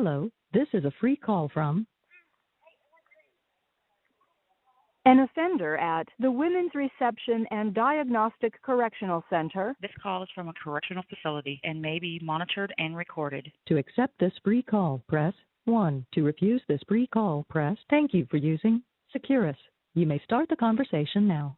Hello, this is a free call from An offender at the Women's Reception and Diagnostic Correctional Center. This call is from a correctional facility and may be monitored and recorded. To accept this free call, press 1. To refuse this free call, press Thank you for using Securus. You may start the conversation now.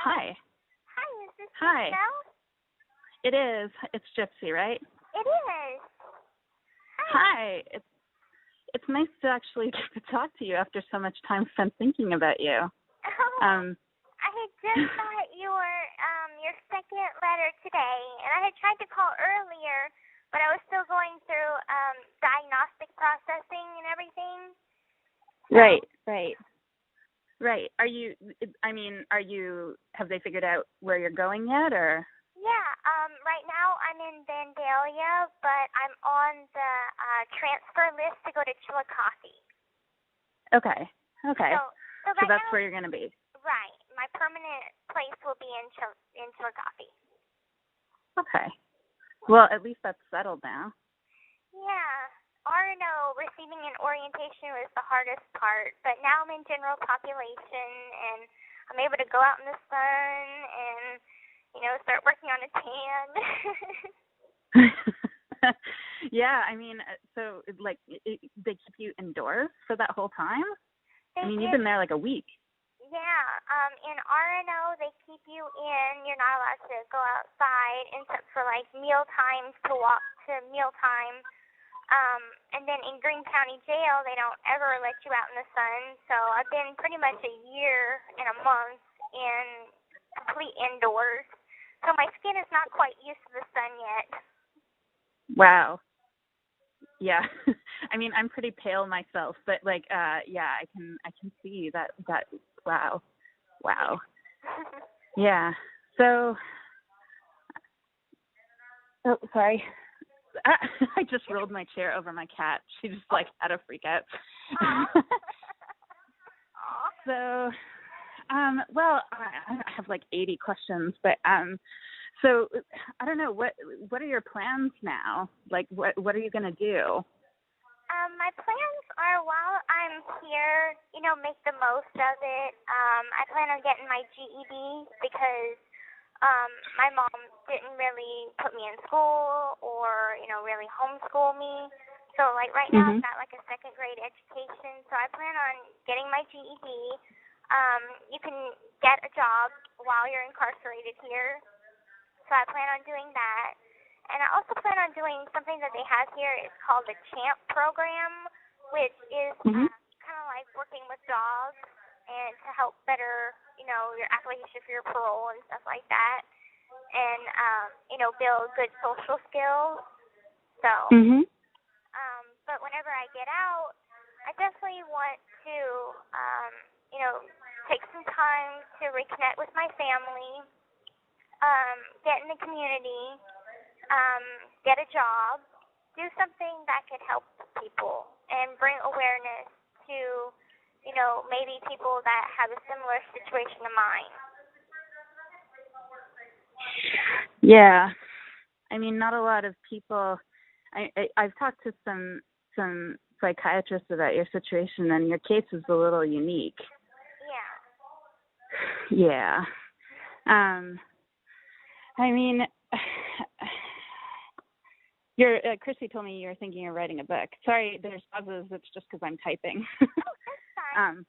Hi. Hi, is this Hi. Michelle? It is. It's Gypsy, right? It is. Hi. It's nice to actually get to talk to you after so much time spent thinking about you. I had just got your second letter today, and I had tried to call earlier, but I was still going through diagnostic processing and everything. Right. Have they figured out where you're going yet, or? Yeah, right now I'm in Vandalia, but I'm on the transfer list to go to Chillicothe. Okay. So right that's now, where you're going to be. Right. My permanent place will be in Chillicothe. Okay. Well, at least that's settled now. Yeah. RNO, receiving an orientation was the hardest part, but now I'm in general population, and I'm able to go out in the sun and, start working on a tan. Yeah, so, they keep you indoors for that whole time? You've been there like a week. Yeah, in RNO, they keep you in. You're not allowed to go outside except for, meal times to walk to mealtime. And then in Greene County Jail, they don't ever let you out in the sun. So I've been pretty much a year and a month in complete indoors. So my skin is not quite used to the sun yet. Wow. Yeah. I'm pretty pale myself, but yeah, I can see that wow. Yeah. So sorry. I just rolled my chair over my cat. She just had a freak out. So well, I have 80 questions, but so I don't know, what are your plans now? What are you going to do? My plans are, while I'm here, make the most of it. I plan on getting my GED because my mom didn't really put me in school or, really homeschool me. So, right now I've got, a second grade education. So I plan on getting my GED. You can get a job while you're incarcerated here. So I plan on doing that. And I also plan on doing something that they have here. It's called the CHAMP program, which is kind of like working with dogs and to help better, your application for your parole and stuff like that. And, build good social skills. So, but whenever I get out, I definitely want to, take some time to reconnect with my family, get in the community, get a job, do something that could help people and bring awareness to, maybe people that have a similar situation to mine. Yeah. Not a lot of people. I've talked to some psychiatrists about your situation, and your case is a little unique. Yeah. Chrissy told me you were thinking of writing a book. Sorry, there's pauses. It's just because I'm typing. Oh, that's fine.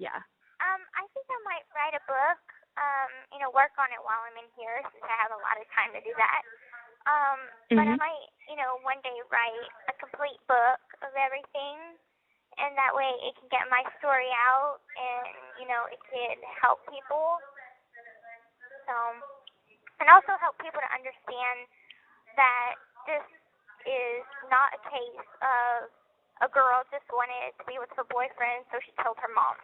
Yeah. I think I might write a book, work on it while I'm in here since I have a lot of time to do that. But I might, one day write a complete book of everything, and that way it can get my story out and, it could help people. So, and also help people to understand that this is not a case of a girl just wanted to be with her boyfriend, so she killed her mom.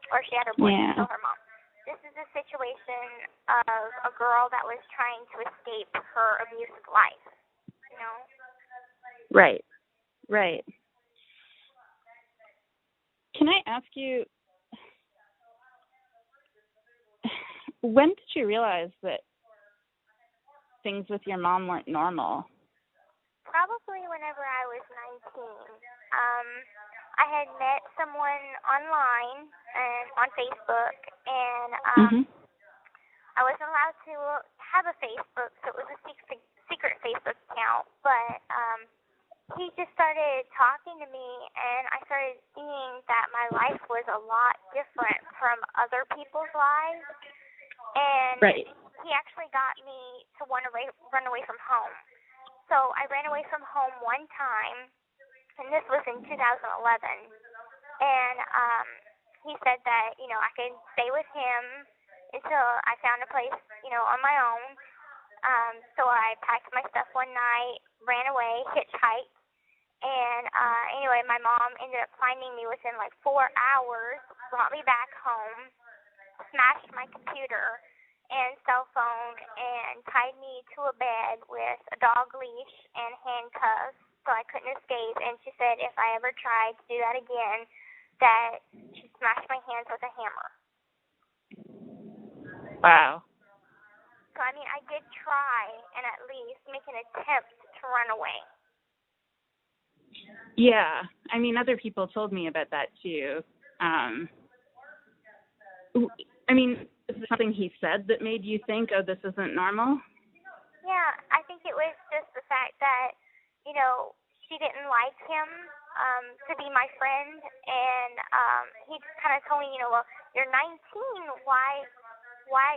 Or she had her boyfriend kill her mom. This is a situation of a girl that was trying to escape her abusive life, Right. Can I ask you, when did you realize that things with your mom weren't normal? Probably actually whenever I was 19. I had met someone online and on Facebook, and I wasn't allowed to have a Facebook, so it was a secret Facebook account. But he just started talking to me, and I started seeing that my life was a lot different from other people's lives. And he actually got me to run away from home. So I ran away from home one time, and this was in 2011. And he said that, I could stay with him until I found a place, on my own. So I packed my stuff one night, ran away, hitchhiked. And anyway, my mom ended up finding me within like 4 hours, brought me back home, smashed my computer and cell phone, and tied me to a bed with a dog leash and handcuffs so I couldn't escape. And she said if I ever tried to do that again, that she'd smash my hands with a hammer. Wow. So, I mean, I did try and at least make an attempt to run away. Yeah. I mean, other people told me about that, too. I mean, is there something he said that made you think, oh, this isn't normal? Yeah, I think it was just the fact that, she didn't like him to be my friend, and he just kind of told me, well, you're 19, why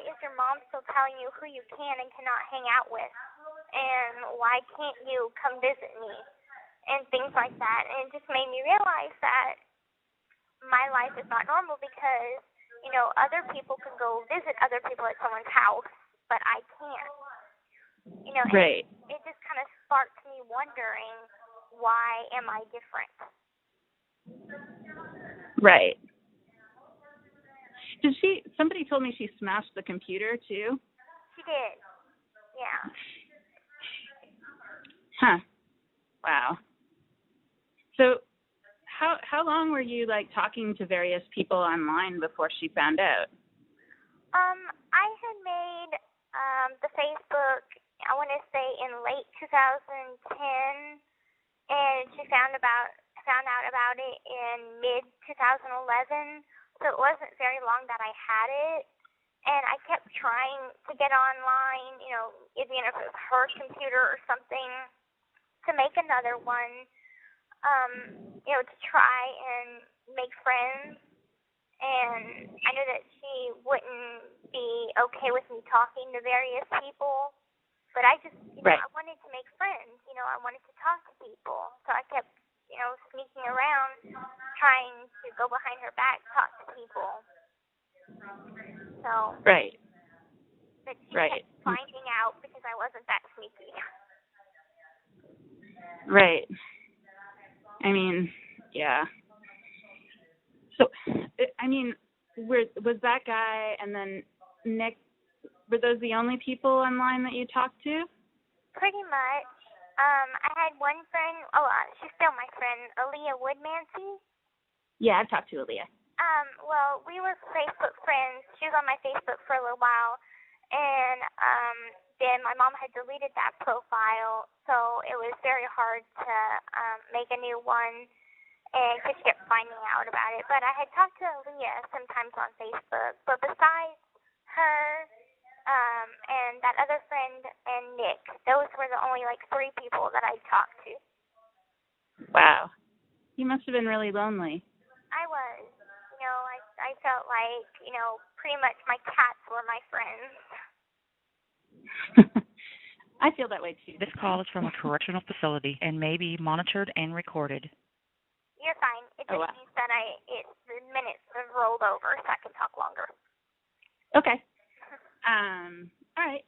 is your mom still telling you who you can and cannot hang out with, and why can't you come visit me, and things like that. And it just made me realize that my life is not normal because, other people can go visit other people at someone's house, but I can't. Right. It just kind of sparked me wondering, why am I different? Right. Somebody told me she smashed the computer, too? She did. Yeah. Huh. Wow. So how long were you, talking to various people online before she found out? I had made the Facebook, I want to say in late 2010, and she found out about it in mid 2011. So it wasn't very long that I had it, and I kept trying to get online, even if it was her computer or something, to make another one, to try and make friends. And I knew that she wouldn't be okay with me talking to various people, but I just, I wanted to make friends. I wanted to talk to people, so I kept, sneaking around, trying to go behind her back, talk to people. So. Right. But she kept finding out because I wasn't that sneaky. Right. I mean, yeah. So, I mean, was that guy and then Nick, were those the only people online that you talked to? Pretty much. I had one friend, she's still my friend, Aaliyah Woodmancy. Yeah, I've talked to Aaliyah. Well, we were Facebook friends. She was on my Facebook for a little while, and then my mom had deleted that profile, so it was very hard to make a new one, and she kept finding out about it. But I had talked to Aaliyah sometimes on Facebook, but besides her, and that other friend and Nick, those were the only 3 people that I talked to. Wow. You must have been really lonely. I was. I felt like, pretty much my cats were my friends. I feel that way too. This call is from a correctional facility and may be monitored and recorded. You're fine. It just means that the minutes have rolled over, so I can talk longer. Okay. All right.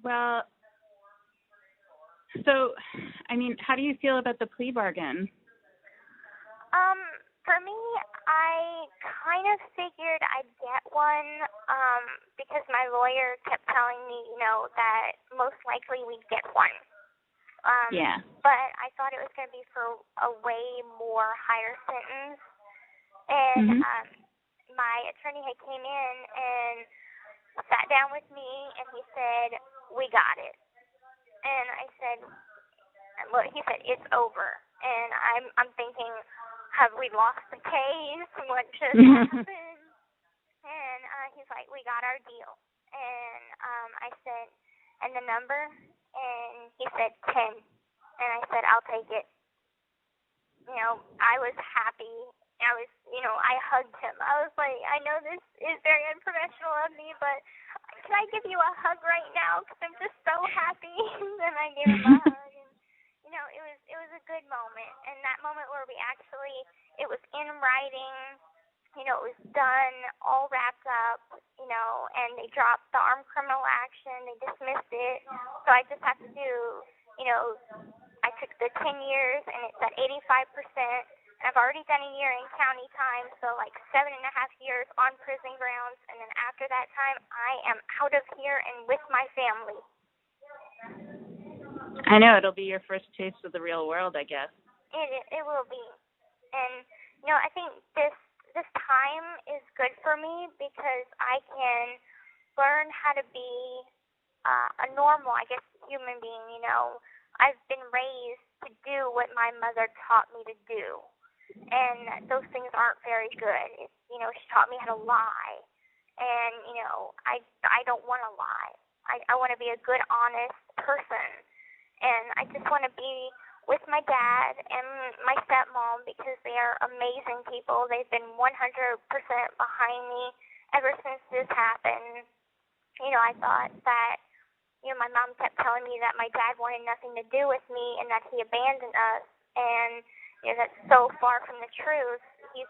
Well, so, I mean, how do you feel about the plea bargain? For me, I kind of figured I'd get one, because my lawyer kept telling me, that most likely we'd get one. Yeah. But I thought it was going to be for a way more higher sentence. And my attorney had came in and sat down with me, and he said, we got it. And I said, well, he said, it's over. And I'm thinking, have we lost the case? What just happened? And he's like, we got our deal. And I said, and the number? And he said 10. And I said, I'll take it. I was happy. I hugged him. I was like, I know this is very unprofessional of me, but can I give you a hug right now? Because I'm just so happy. And I gave him a hug. And, it was a good moment. And that moment where it was in writing, it was done, all wrapped up, and they dropped the armed criminal action. They dismissed it. So I just have to do, I took the 10 years, and it's at 85%. And I've already done a year in county time, so like 7.5 years on prison grounds. And then after that time, I am out of here and with my family. I know, it'll be your first taste of the real world, I guess. It will be. And, I think this time is good for me because I can learn how to be a normal, I guess, human being. I've been raised to do what my mother taught me to do. And those things aren't very good. She taught me how to lie. And, I don't want to lie. I want to be a good, honest person. And I just want to be with my dad and my stepmom because they are amazing people. They've been 100% behind me ever since this happened. I thought that, my mom kept telling me that my dad wanted nothing to do with me and that he abandoned us. And, that's so far from the truth. He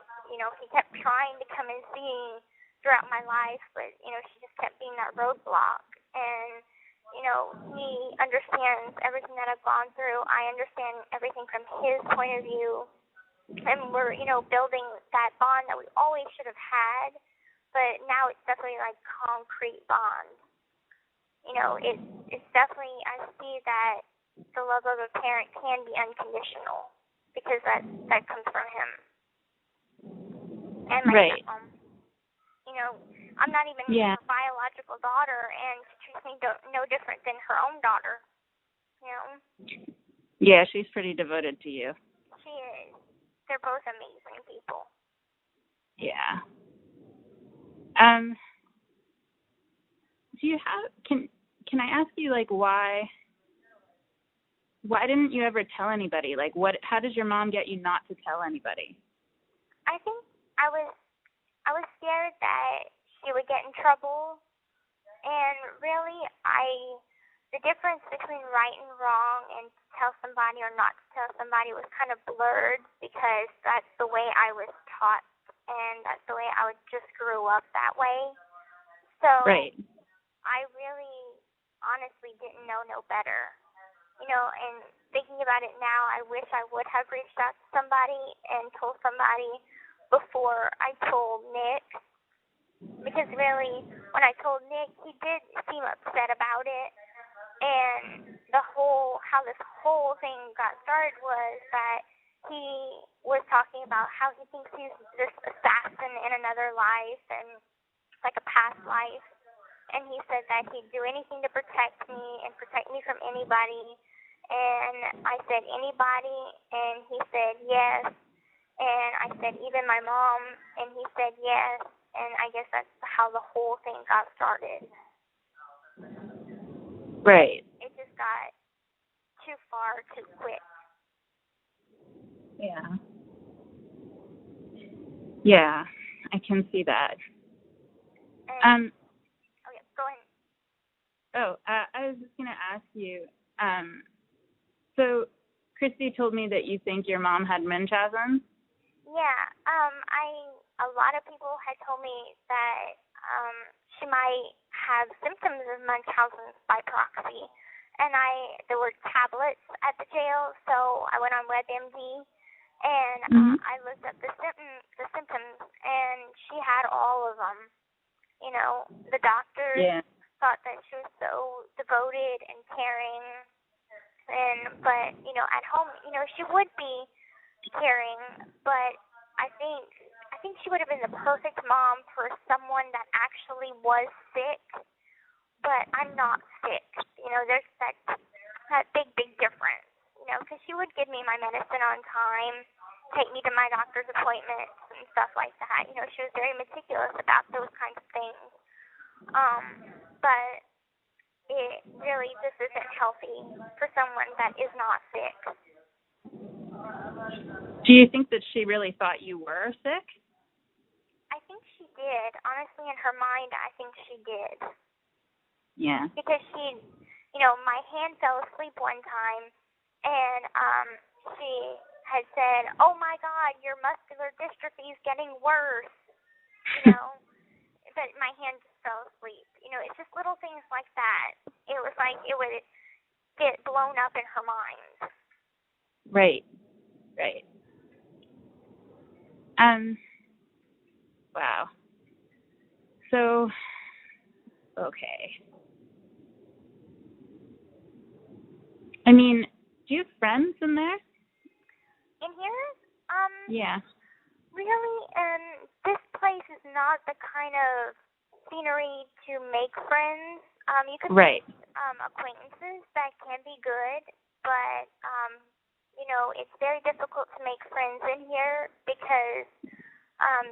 kept trying to come and see me throughout my life, but, she just kept being that roadblock. And, he understands everything that I've gone through. I understand everything from his point of view. And we're, building that bond that we always should have had, but now it's definitely like concrete bond. It's definitely, I see that the love of a parent can be unconditional because that comes from him. And my stepmom. I'm not even her biological daughter, and she treats me no different than her own daughter. Yeah, she's pretty devoted to you. She is. They're both amazing people. Yeah. Do you have? Can I ask you why didn't you ever tell anybody? How did your mom get you not to tell anybody? I think I was scared that she would get in trouble, and really, the difference between right and wrong and to tell somebody or not to tell somebody was kind of blurred because that's the way I was taught, and that's the way I just grew up that way. So right. I really honestly didn't know no better. And thinking about it now, I wish I would have reached out to somebody and told somebody before I told Nick. Because really, when I told Nick, he did seem upset about it. And how this whole thing got started was that he was talking about how he thinks he's this assassin in another life and like a past life. And he said that he'd do anything to protect me and protect me from anybody. And I said, anybody? And he said, yes. And I said, even my mom? And he said, yes. And I guess that's how the whole thing got started. Right. It just got too far too quick. Yeah. Yeah, I can see that. And, okay, go ahead. Oh, I was just going to ask you, so Christy told me that you think your mom had Munchausen? Yeah, a lot of people had told me that she might have symptoms of Munchausen by proxy. And there were tablets at the jail, so I went on WebMD, and I looked up the symptoms, and she had all of them. The doctors thought that she was so devoted and caring, but at home, she would be caring, but I think she would have been the perfect mom for someone that actually was sick, but I'm not sick. There's that big difference. because she would give me my medicine on time, take me to my doctor's appointments and stuff like that. She was very meticulous about those kinds of things. But it really just isn't healthy for someone that is not sick. Do you think that she really thought you were sick? I think she did. Honestly, in her mind, I think she did. Yeah. Because she, my hand fell asleep one time, and she had said, "Oh my God, your muscular dystrophy is getting worse," but my hand just fell asleep. It's just little things like that. It was like it would get blown up in her mind. Right. Wow. So, okay. I mean, do you have friends in there? In here? Yeah. Really, this place is not the kind of scenery to make friends. You could Right. make acquaintances that can be good, but it's very difficult to make friends in here because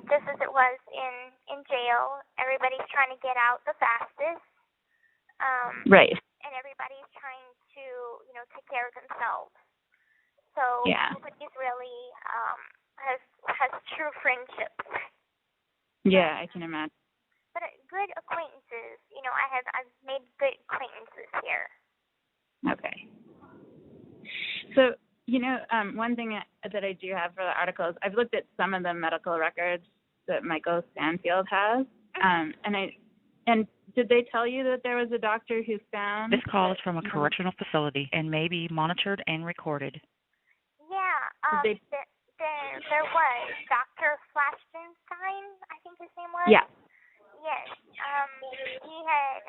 just as it was in jail, everybody's trying to get out the fastest. Right. And everybody's trying to take care of themselves. So yeah. nobody's really has true friendships. Yeah, I can imagine. But good acquaintances, I've made good acquaintances here. Okay. So, one thing that I do have for the article is I've looked at some of the medical records that Michael Stanfield has, and did they tell you that there was a doctor who found... This call is from a correctional facility and may be monitored and recorded. Yeah, there was Dr. Flashtenstein, I think his name was. Yeah. Yes, he had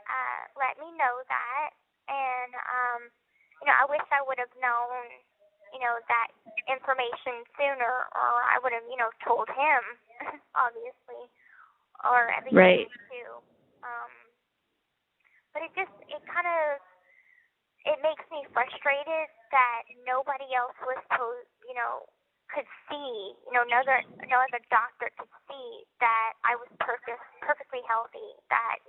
let me know that, and I wish I would have known, that information sooner, or I would have, told him, obviously, or at least right. too. But it makes me frustrated that nobody else was could see, no other doctor could see that I was perfectly healthy, that,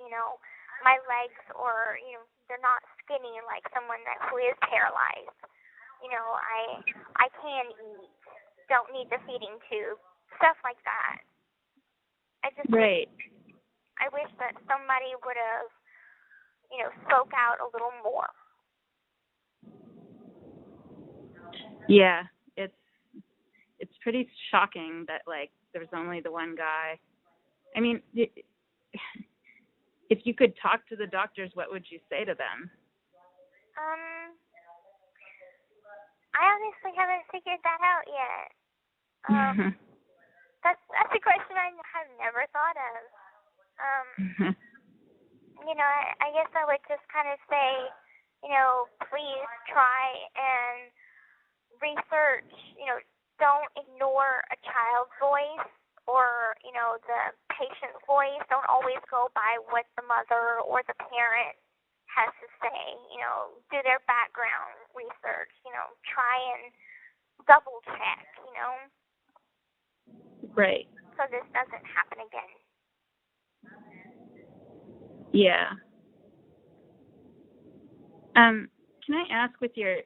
my legs or, they're not skinny like someone who is paralyzed. I can eat, don't need the feeding tube, stuff like that. Right. I wish that somebody would have, spoke out a little more. Yeah, it's pretty shocking that there's only the one guy. I mean, if you could talk to the doctors, what would you say to them? I honestly haven't figured that out yet. That's a question I have never thought of. I guess I would just kind of say, please try and research, don't ignore a child's voice or, the patient's voice. Don't always go by what the mother or the parent has to say. Do their background research, try and double check, Right. so this doesn't happen again. Yeah. Can I ask, with your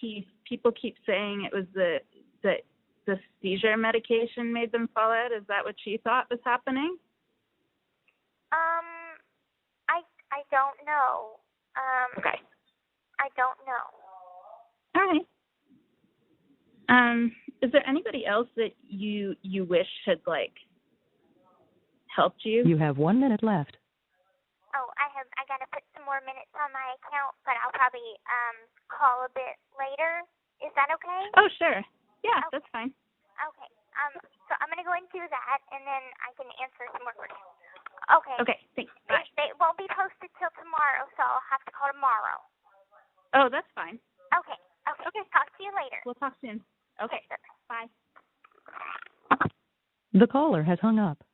teeth, people keep saying it was the seizure medication made them fall out. Is that what she thought was happening? I don't know. Okay. I don't know. All right. Is there anybody else that you wish had helped you? You have 1 minute left. Oh, I gotta put some more minutes on my account, but I'll probably call a bit later. Is that okay? Oh, sure. Yeah, okay. That's fine. Okay. So I'm gonna go and do that, and then I can answer some more questions. Okay. Okay. Thanks. Bye. They won't be posted till tomorrow, so I'll have to call tomorrow. Oh, that's fine. Okay. Talk to you later. We'll talk soon. Okay. Bye. The caller has hung up.